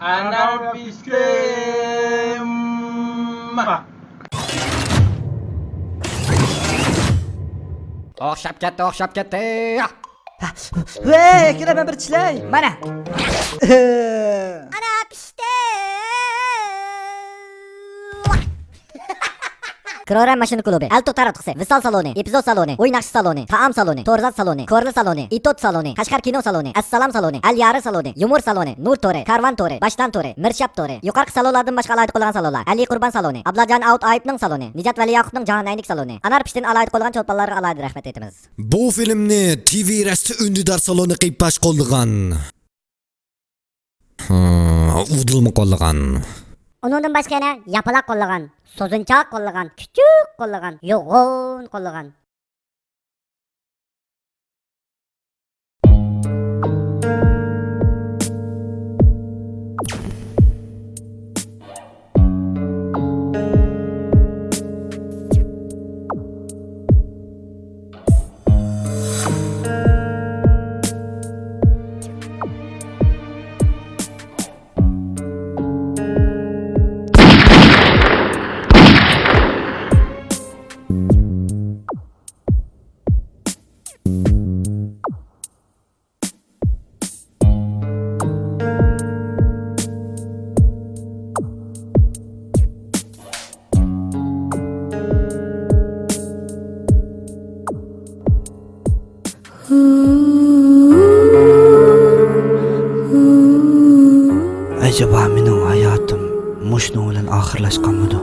Anarpiskem. O'xshab ketdi. Hey, kelaman bir tishlay. Mana. Ana pişti. Kroran Mashina klubi, Alto taratqusi, Visol saloni, epizod saloni, o'yin naqshi saloni, taom saloni, to'rzat saloni, ko'rli saloni, itot saloni, Qashqar kino saloni, Assalom saloni, Al-Yari saloni, Yumur saloni, Nur to'ri, Karvon to'ri, Bashdan to'ri, Mirshab to'ri, yuqorqi salonlardan boshqa alohida qo'yilgan salonlar, Ali Qurban saloni, Ablajon Out Ayibning saloni, Nijat Valiyaqubning Jahonnaylik saloni, Anar Pishtin alohida qo'yilgan cho'lponlarga alohida rahmat aytamiz. Bu filmni TV Rasti Ündidar saloni qilib bash qo'llagan. Udilmi qo'llagan. Undan boshqa yana yapaloq qo'llagan, so'zinchoq qo'llagan, kuchuk qo'llagan, yo'g'on qo'llagan. Acaba mening hayotim mushnu bilan oxirlashganmidi?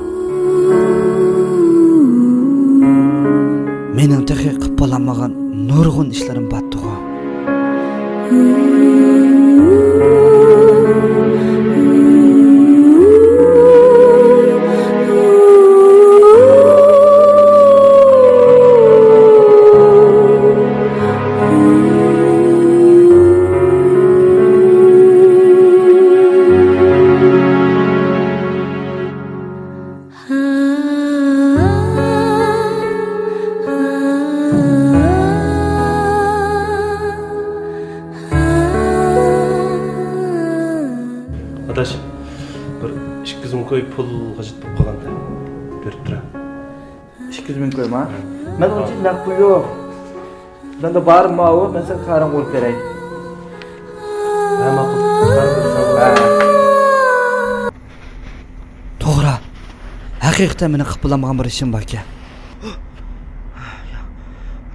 Mening texi qilib bo'lmagan nurg'un ishlarim batdi-ku. Adaş, bir 200 ming koy pul qajit bo'lib qolganda berib turaman. 200 ming ko'yma. Men uncha naqd pul yo'q. Menda bari ma'u, men sen qaram qo'yib beray. Ha, ma'qul. To'g'ri. Haqiqatan meni qilib bo'lmagan bir ishim bor ekan.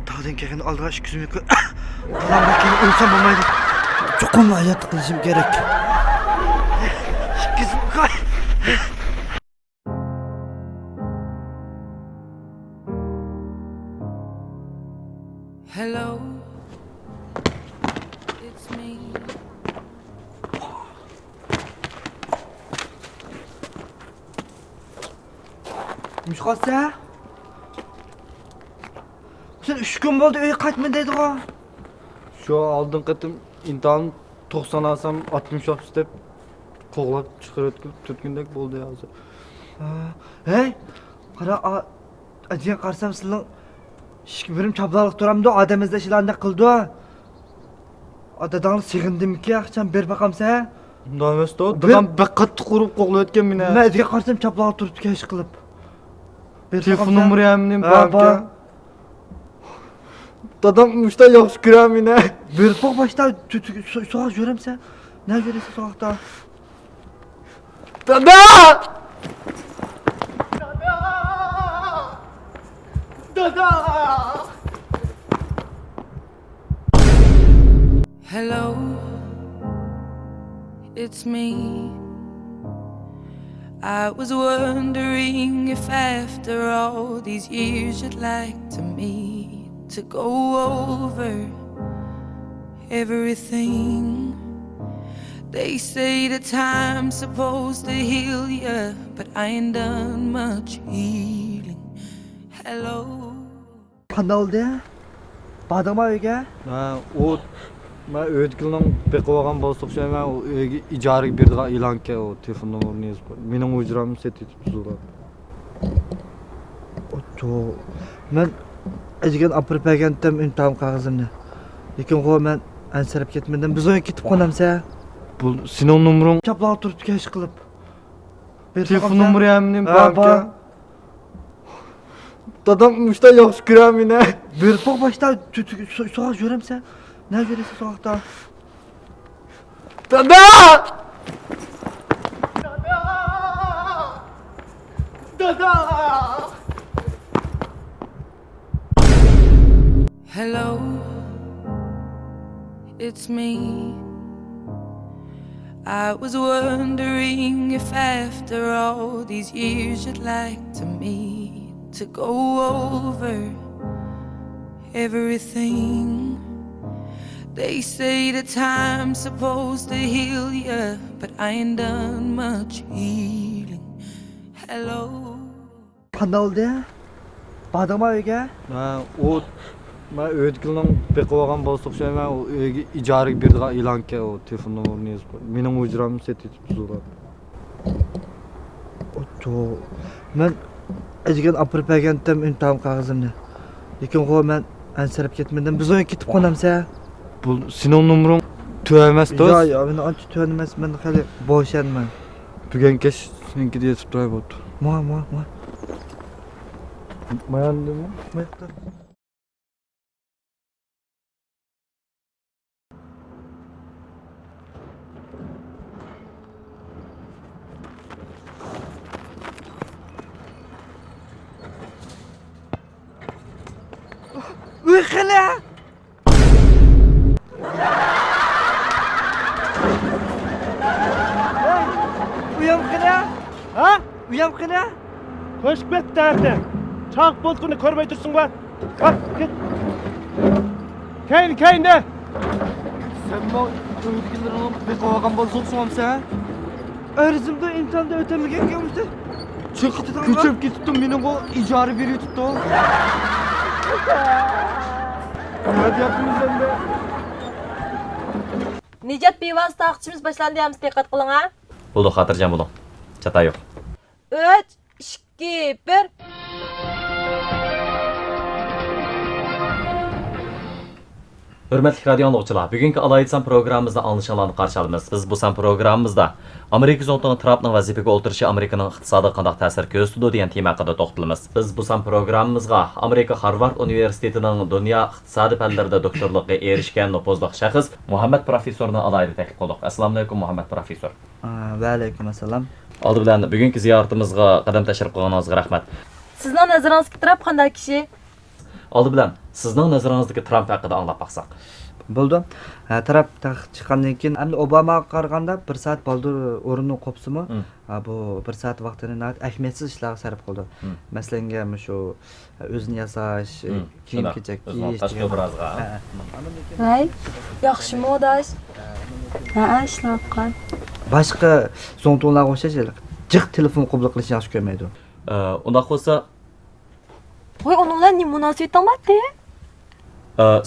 Tog'dan kelgan oldiga 200 ming ko'y. Bularga keyin o'lsam bo'lmaydi. Chuqur hayot qilishim kerak. 200 ming ko'y. Hello, it's me. Müşqatsa? Sen 3 kun bo'ldi uyga qaytma dedi-ku. Şu aldın qatım imtihan 90 alsam 60 yapsın deb qo'g'lab chiqarib turgandek bo'ldi hozir. Hey, qara, ajiga qarsam sizlar birim chablaliq turamdi, odamizda ishlarni qildi. Odadangni sig'indimki, yaxsham ber baqamsa. Bundan emas da, dadam bir qattiq urib qo'g'layotgan meni. Men ajiga qarsam chablaliq turibdi ish qilib. Telefon nomeri ham men bor. Dadam ushta yaxshi ko'raman meni. Berib boq boshda so'q jo'ramsa. Ne jo'raysa so'qda. Dada! Hello, it's me. I was wondering if after all these years you'd like to meet to go over everything. They say the time's supposed to heal you, but I ain't done much healing. Hello. Qanday oldi? Badama uyga? Ha, o men o'tkilning beqib olgan bo'lsa o'xshayman, u uyga ijaraga berdigan e'longa o telefon nomerini yozib qo'ydim. Mening o'jramni set etib tuzilgan. Oto. Men ajigan olib bergandim imtihon qog'ozimni. Lekin men ansirab ketmadim. Biz o'yga ketib qolamiz-a. Bu senin numarın Çapla turib keş qilib. telefon numarı hem Ha, bor. Dadam müşta yaxshi ko'raman meni. Berib boq boshda so'roq jo'ramsa. Ne jo'raysa so'roqda. Dada! Hello, it's me. I was wondering if after all these years you'd like to meet to go over everything. They say that time's supposed to heal you, but I ain't done much healing. Hello. Qanday oldi? Bardingmi uyga? Ha, o ben ötkülden pek olgan bolsak şey ben o icari bir daha ilan ki o telefon numarını yazıp. Benim ucuram set etip tutular. Oto. Men ejgen apır pagentim intam qog'ozimni. Lekin qo'y men ansirib ketmadim. Biz o'yin ketib qolamiz-a. Bu senin numarın tüyemez Yo, dost. yo, men ancha tushunmas, men hali bo'shanman. Bugün keş seninki diye tutuyor bu. Mo. Mayandı mı? Mayaqda. Uy, qala! Uyam qala? Ha? Uyam qala? Koşup ketdi artık. Çağ bolduğunu görmey dursun bak. Bak git. Keyin de. Sen bu ötküllerin pek olgan bolsak soğamsa. Arzımda imtihanda ötemegen gelmişti. Çıktı Küçüp gittim benim o icari biri tuttu. Hadi yapımız ben de. Nejat bevosita aqchimiz boshlandi deyapmiz, diqqat qiling ha. Bo'ldi, xotirjam bo'ling. Chata yo'q. 3, 2, 1. Hürmetli radio anlıqçılar, bugünkü alayitsan programımızda anlaşılanlarını qarşı alımız. Biz bu san programımızda Amerika zontunun Trump'ның vazifəyə oturuşu Amerikanın iqtisadi qandaq təsir göstərdi degan tema haqqında toxtalımız. Biz bu san programımızga Amerika Harvard Universitetining dünya iqtisadi fanlarida doktorluqqa erishgan nopozliq shaxs Muhammad professorni alayida taklif qildik. Assalomu alaykum Muhammad professor. Va alaykum assalom. Oldi bilan bugungi ziyoratimizga qadam tashrif qilganingizga rahmat. Sizning nazaringizga Trump qanday kishi? Oldi bilan sizning nazaringizdagi Trump haqida anglab baqsaq. Bo'ldi. Taraf chiqqandan keyin endi Obamaga qaraganda 1 soat bo'ldi o'rinni qopsimi? Bu 1 soat vaqtini ahamiyatsiz ishlarga sarf qildi. Masalan, shu o'zini yasash, kiyim-kechak kiyish, tashqi obrazga. Voy, yaxshi modash. Ha, ishlab qol. Boshqa zontonlarga o'xshash jiq telefon qabul qilishni yaxshi ko'rmaydi. Undaq bo'lsa, Voy, onun bilan nima munosabating bor-da?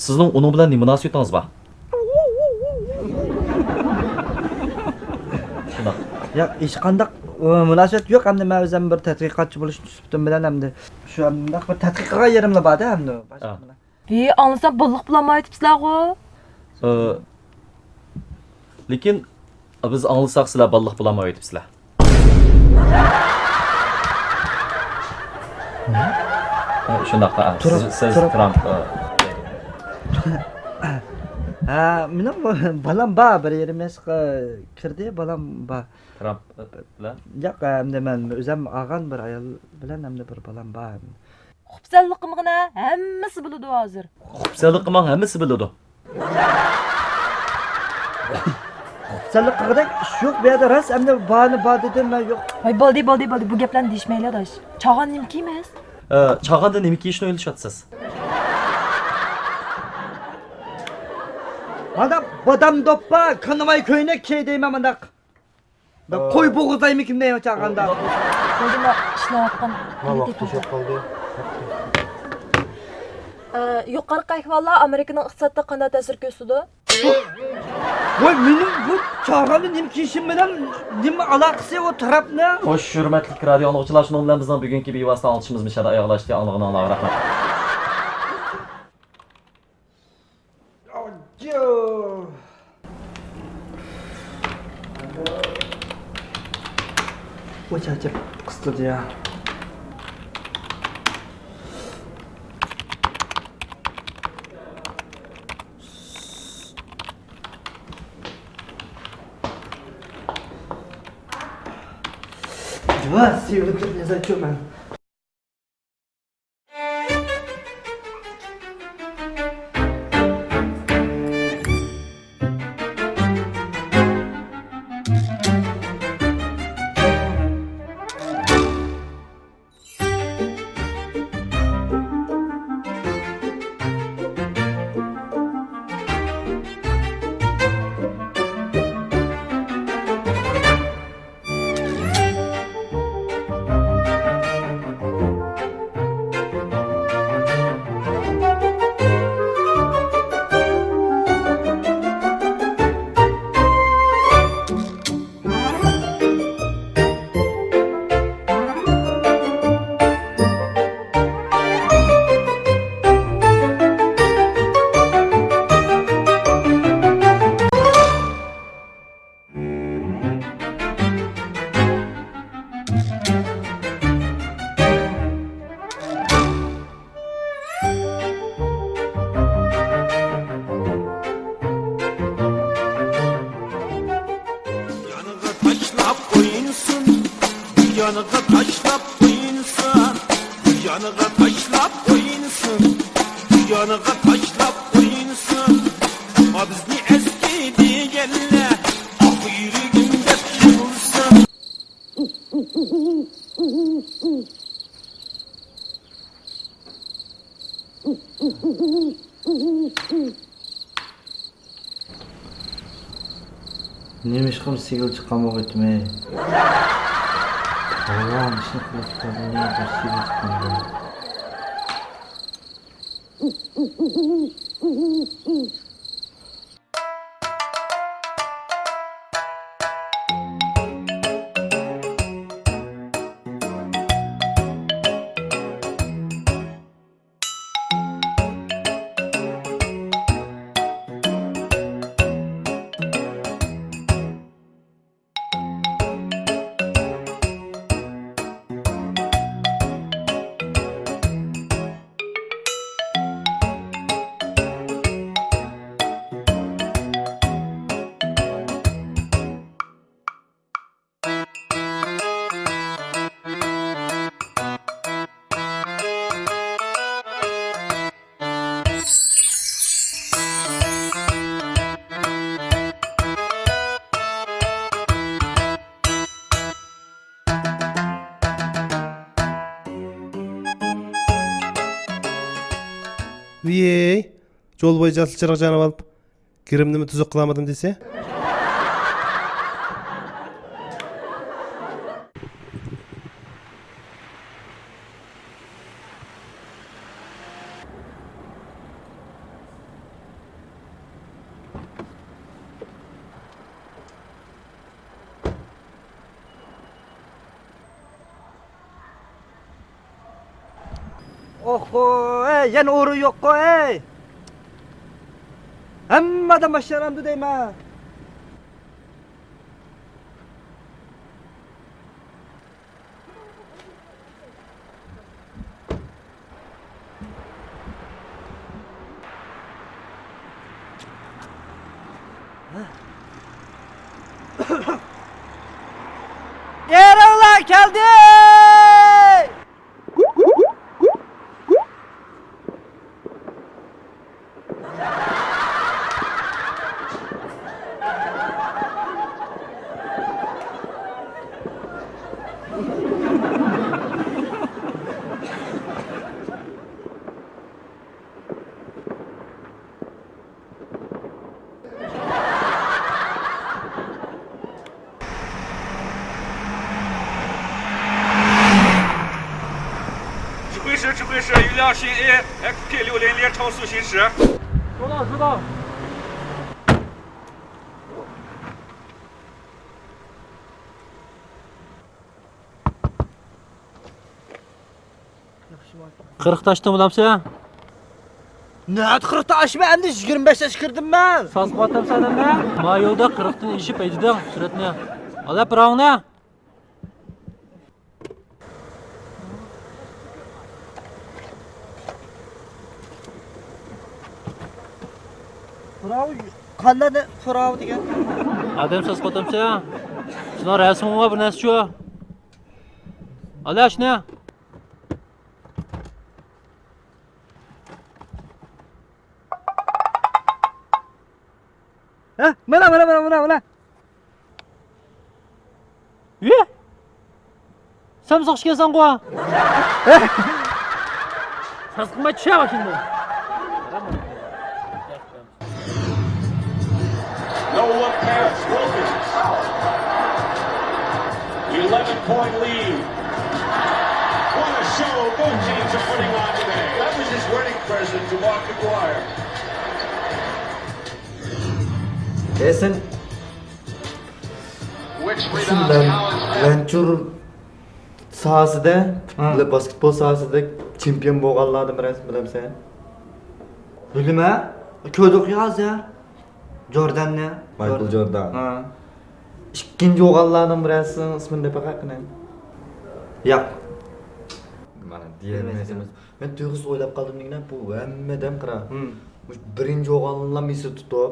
sizning uning bilan nima munosabatingiz bor? Shundoq. Ya hech qanday munosabat yo'q, hamda men o'zim bir tadqiqotchi bo'lish nisbatim bilan hamda shu hamda bir tadqiqotga yerimli borda hamda boshqa bilan. Anlasam billiq bilan aytibsizlar-ku. Lekin biz anglasak sizlar balliq bilan aytibsizlar. Shundoq. Siz Trump Mening balam bor, bir yerim yaşqa kirdi, balam bor. Trump bilan Yo'q, hamda men o'zim olgan bir ayol bilan hamda bir balam bor. Xubsalliqimgina hammasi biladi hozir. Xubsalliqimning hammasi biladi. Xubsalliq qilgandek ish yo'q, bu yerda ras hamda bani bor dedim men yo'q. Voy, bo'ldi. Bu gaplarni deyishmaylar dosh. Chag'an nima kiymas? Chag'anda nima kiyishni o'ylashyapsiz? Mana bodam doppa, kanavay ko'ynak kiy deyman mana. Qo'y bo'g'izlaymi kim deyman chag'anda. Qo'lda ishlayotgan. Yuqorqi ahvollar Amerikaning iqtisodida qanday ta'sir ko'rsatdi? Voy, mening bu chag'anda nima kiyishim bilan nima aloqasi o tarafni? Xo'sh, hurmatli radio anlıqçılar, shuning bilan bizning bugungi bevosita anglitishimiz mishada oyoqlashdi. Anlig'ini rahmat. O charchab qistirdi ya. Jual sih bentuknya saya cuman. yanıga taşlap koyunsun, yanıga taşlap koyunsun, yanıga taşlap koyunsun. Ha bizni eski diyenler, ahiri günde bulursun. Neymiş kım sigil çıkan vakit mi? Allah'ım işini kılıp çıkardım neydir sigil çıkan. Viyey, jol boyu jasıl çıraq janıp alıp, kirimdimi tuzuk kılamadım dese? Oho, yan uğru yok ko ey. Hammadan başaramdı deyme. Yarınlar geldi.指挥师余亮新 A XP60列超速行驶。收到，收到。 40 taştı mı sen? Ne 40 taş mı? Endi 25 taş kırdım ben. Saz qatam sadan ben. Ma yolda 40'tan işip eydidin süretini. Ala pravını. Bravo. Qanday bravo degan? Adam siz qotamsa. Şuna rasmıma bir narsa şu. Alash ne? Ha, mana. Ye? Samsaq ishgansan qo'y. Tasqima tushab şimdi. No look pass, Wilkins. 11-point lead. What a show both teams are putting on today. That was his wedding present to Mark McGuire. Sen Venture sahasida, basketbol sahasida chempion bo'lganlarni bilamsan? Bilma. Ko'rdik yozar. Jordanni. Michael Jordan. Ha. İkinci o'g'allarning birasi ismini deb haqini. Yo'q. Mana diyemezimiz. Men to'g'risi o'ylab qoldim bu hammadan qira. Birinchi o'g'allar Mesut tutib,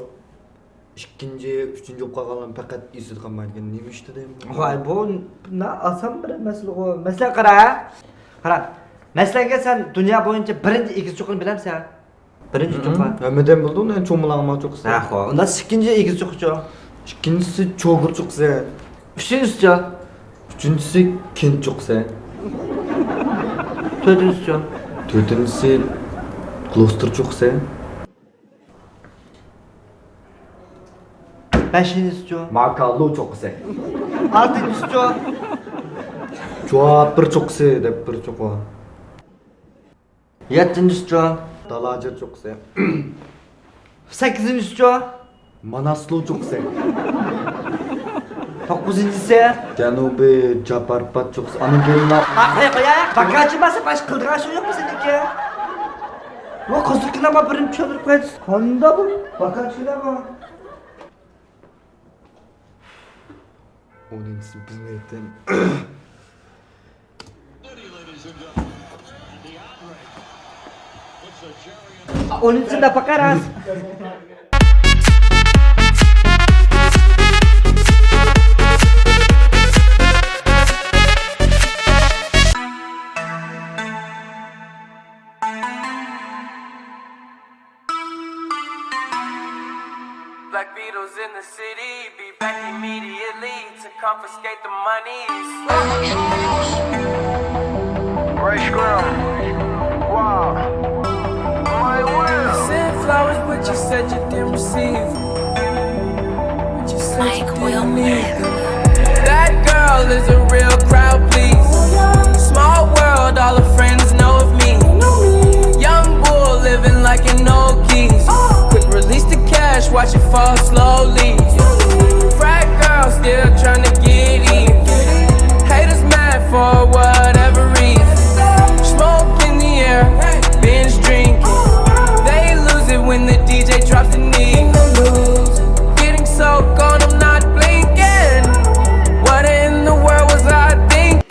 ikkinchi, uchinchi bo'lib qolganlar faqat Mesut qolmaydi. Nima ishdi deyman? Voy, bu oson bir masala o. Masalan qara. Qara. Masalan sen dunyo bo'yicha birinchi egiz cho'qini bilamsan? Birinchi cho'qi. Hammadan bildim, men cho'milag'im cho'qisi. Ha, xo'p. Unda ikkinchi egiz cho'qichi. İkincisi çoğur çoğusu. Üçüncüsü. Üçüncüsü Kent çoğusu. Dördüncüsü. Dördüncüsü Gloucester çoğusu. Beşincisi. Makallo çoğusu. Altıncısı. Cevap bir çoğusu de bir çoğu. Yedinci. Dalacer çoğusu. Sekizinci. Manaslu çoğusu. Dokuzuncusu. Janubi Japarpat çoğusu. Anın gelinler. Koya. Bagajı masa baş kıldıran şey yok mu seninki? Bu kızıkına ama birim çöldürüp koyacağız. Kanda bu. Bagajına mı? Onun için bilmeyden. Onun için de bakarız. Black Beatles in the city, be back immediately to confiscate the monies. Ray Scrum. Wow. My will. Sent flowers, but you said you didn't receive. But you said you didn't need them. That girl is a real crowd, please. Small world, all her friends know of me. Young bull living like an old keys. Quick release the cash, watch it fall slowly. Frat girl still trying to get in. Haters mad for whatever reason. Smoke in the air, binge drinking. They lose it when the DJ drops the knee. Getting so gone, I'm not blinking. What in the world was I thinking?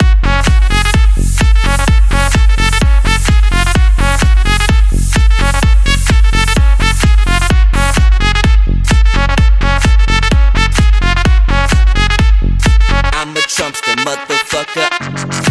I'm a Trumpster, motherfucker.